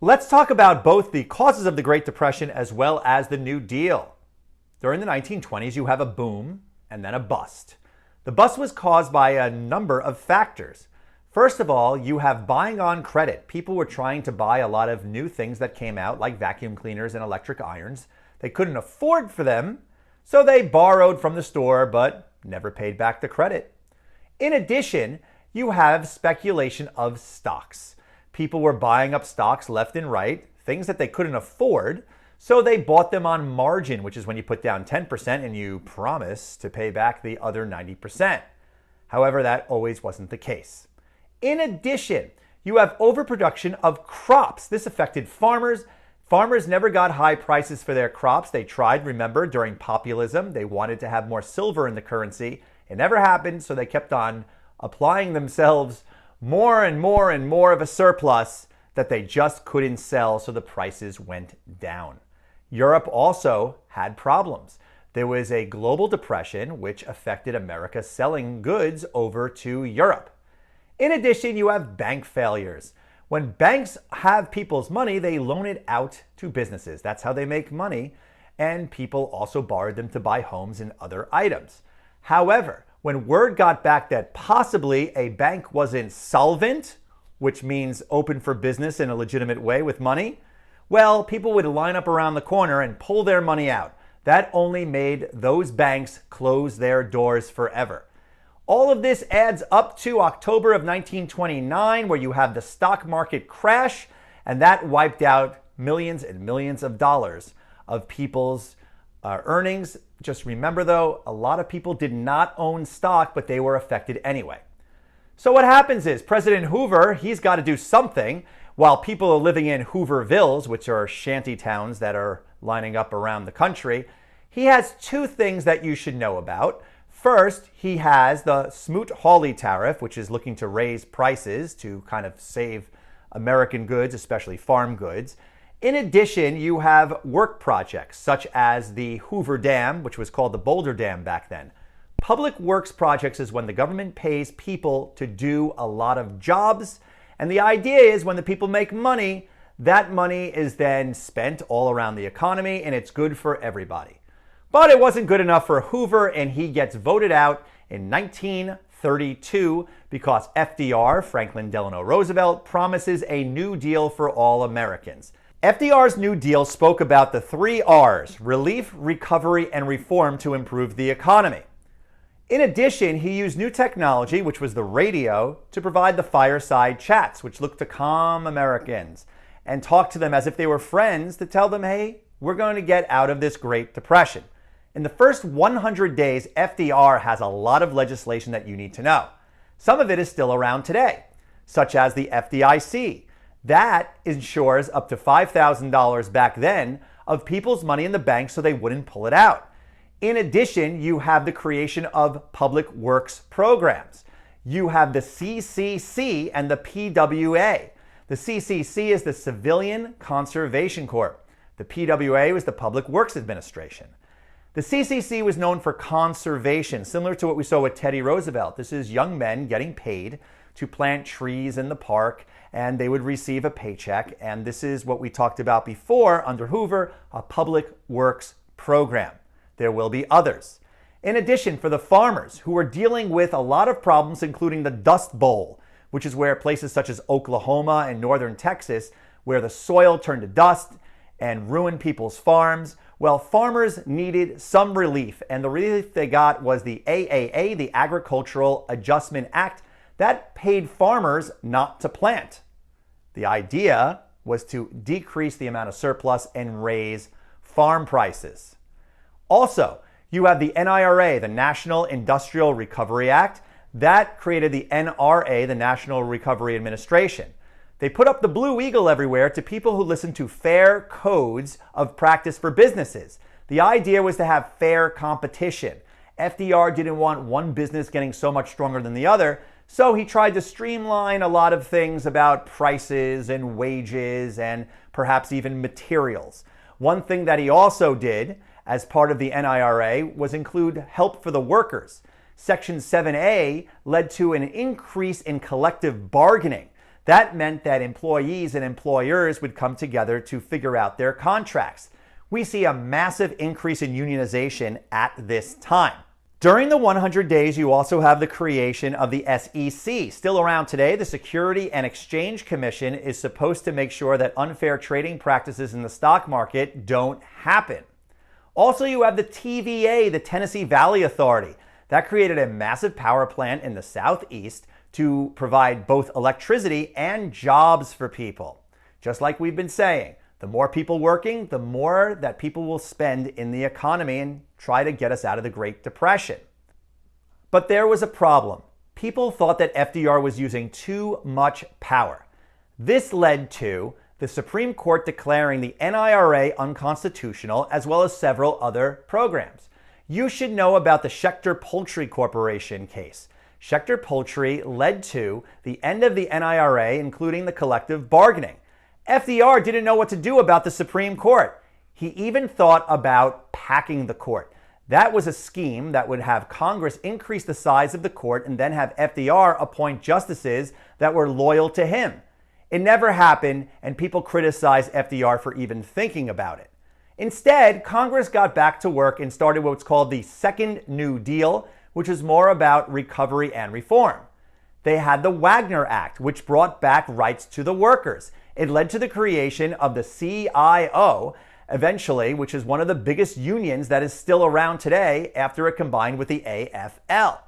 Let's talk about both the causes of the Great Depression as well as the New Deal. During the 1920s, you have a boom and then a bust. The bust was caused by a number of factors. First of all, you have buying on credit. People were trying to buy a lot of new things that came out, like vacuum cleaners and electric irons. They couldn't afford for them, so they borrowed from the store but never paid back the credit. In addition, you have speculation of stocks. People were buying up stocks left and right, things that they couldn't afford, so they bought them on margin, which is when you put down 10% and you promise to pay back the other 90%. However, that always wasn't the case. In addition, you have overproduction of crops. This affected farmers. Farmers never got high prices for their crops. They tried, remember, during populism. They wanted to have more silver in the currency. It never happened, so they kept on applying themselves more and more and more of a surplus that they just couldn't sell, so the prices went down. Europe also had problems. There was a global depression which affected America selling goods over to Europe. In addition, you have bank failures. When banks have people's money, they loan it out to businesses. That's how they make money, and people also borrowed them to buy homes and other items. However, when word got back that possibly a bank wasn't solvent, which means open for business in a legitimate way with money, well, people would line up around the corner and pull their money out. That only made those banks close their doors forever. All of this adds up to October of 1929, where you have the stock market crash, and that wiped out millions and millions of dollars of people's earnings. Just remember, though, a lot of people did not own stock, but they were affected anyway. So what happens is President Hoover, he's got to do something while people are living in Hoovervilles, which are shanty towns that are lining up around the country. He has two things that you should know about. First, he has the Smoot-Hawley tariff, which is looking to raise prices to kind of save American goods, especially farm goods. In addition, you have work projects such as the Hoover Dam, which was called the Boulder Dam back then. Public works projects is when the government pays people to do a lot of jobs. And the idea is when the people make money, that money is then spent all around the economy and it's good for everybody. But it wasn't good enough for Hoover, and he gets voted out in 1932 because FDR, Franklin Delano Roosevelt, promises a New Deal for all Americans. FDR's New Deal spoke about the 3 R's: relief, recovery, and reform to improve the economy. In addition, he used new technology, which was the radio, to provide the fireside chats, which looked to calm Americans and talk to them as if they were friends to tell them, hey, we're going to get out of this Great Depression. In the first 100 days, FDR has a lot of legislation that you need to know. Some of it is still around today, such as the FDIC. That insures up to $5,000 back then of people's money in the bank so they wouldn't pull it out. In addition, you have the creation of public works programs. You have the CCC and the PWA. The CCC is the Civilian Conservation Corps. The PWA was the Public Works Administration. The CCC was known for conservation, similar to what we saw with Teddy Roosevelt. This is young men getting paid to plant trees in the park, and they would receive a paycheck. And this is what we talked about before under Hoover, a public works program. There will be others. In addition, for the farmers who are dealing with a lot of problems, including the Dust Bowl, which is where places such as Oklahoma and northern Texas, where the soil turned to dust and ruined people's farms. Well, farmers needed some relief, and the relief they got was the AAA, the Agricultural Adjustment Act, that paid farmers not to plant. The idea was to decrease the amount of surplus and raise farm prices. Also, you have the NIRA, the National Industrial Recovery Act. That created the NRA, the National Recovery Administration. They put up the Blue Eagle everywhere to people who listen to fair codes of practice for businesses. The idea was to have fair competition. FDR didn't want one business getting so much stronger than the other, so he tried to streamline a lot of things about prices and wages and perhaps even materials. One thing that he also did as part of the NIRA was include help for the workers. Section 7A led to an increase in collective bargaining. That meant that employees and employers would come together to figure out their contracts. We see a massive increase in unionization at this time. During the 100 days, you also have the creation of the SEC. Still around today, the Security and Exchange Commission is supposed to make sure that unfair trading practices in the stock market don't happen. Also, you have the TVA, the Tennessee Valley Authority. That created a massive power plant in the southeast to provide both electricity and jobs for people. Just like we've been saying, the more people working, the more that people will spend in the economy and try to get us out of the Great Depression. But there was a problem. People thought that FDR was using too much power. This led to the Supreme Court declaring the NIRA unconstitutional, as well as several other programs. You should know about the Schechter Poultry Corporation case. Schechter Poultry led to the end of the NIRA, including the collective bargaining. FDR didn't know what to do about the Supreme Court. He even thought about packing the court. That was a scheme that would have Congress increase the size of the court and then have FDR appoint justices that were loyal to him. It never happened, and people criticized FDR for even thinking about it. Instead, Congress got back to work and started what's called the Second New Deal, which is more about recovery and reform. They had the Wagner Act, which brought back rights to the workers. It led to the creation of the CIO, eventually, which is one of the biggest unions that is still around today after it combined with the AFL.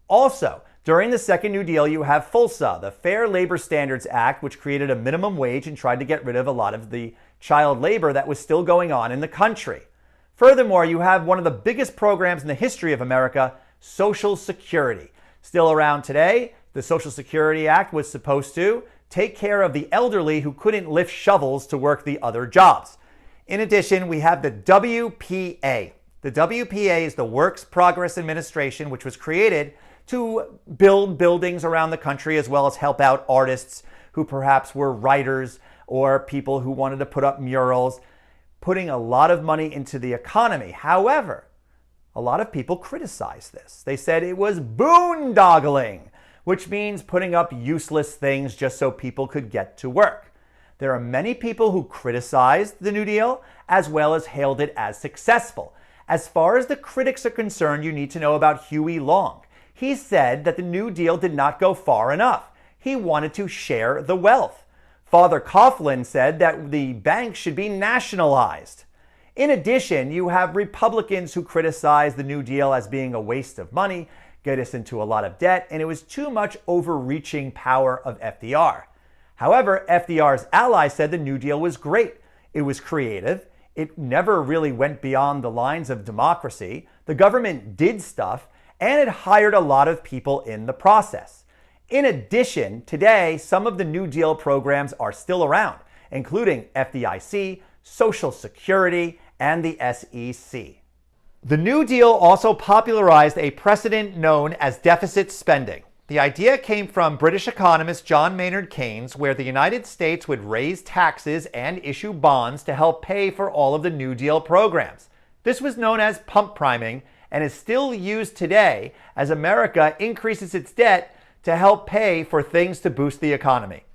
Also, during the Second New Deal, you have FLSA, the Fair Labor Standards Act, which created a minimum wage and tried to get rid of a lot of the child labor that was still going on in the country. Furthermore, you have one of the biggest programs in the history of America, Social Security. Still around today, the Social Security Act was supposed to take care of the elderly who couldn't lift shovels to work the other jobs. In addition, we have the WPA. The WPA is the Works Progress Administration, which was created to build buildings around the country as well as help out artists who perhaps were writers or people who wanted to put up murals, putting a lot of money into the economy. However, a lot of people criticized this. They said it was boondoggling, which means putting up useless things just so people could get to work. There are many people who criticized the New Deal as well as hailed it as successful. As far as the critics are concerned, you need to know about Huey Long. He said that the New Deal did not go far enough. He wanted to share the wealth. Father Coughlin said that the banks should be nationalized. In addition, you have Republicans who criticize the New Deal as being a waste of money, get us into a lot of debt, and it was too much overreaching power of FDR. However, FDR's allies said the New Deal was great. It was creative. It never really went beyond the lines of democracy. The government did stuff, and it hired a lot of people in the process. In addition, today, some of the New Deal programs are still around, including FDIC, Social Security, and the SEC. The New Deal also popularized a precedent known as deficit spending. The idea came from British economist John Maynard Keynes, where the United States would raise taxes and issue bonds to help pay for all of the New Deal programs. This was known as pump priming and is still used today as America increases its debt to help pay for things to boost the economy.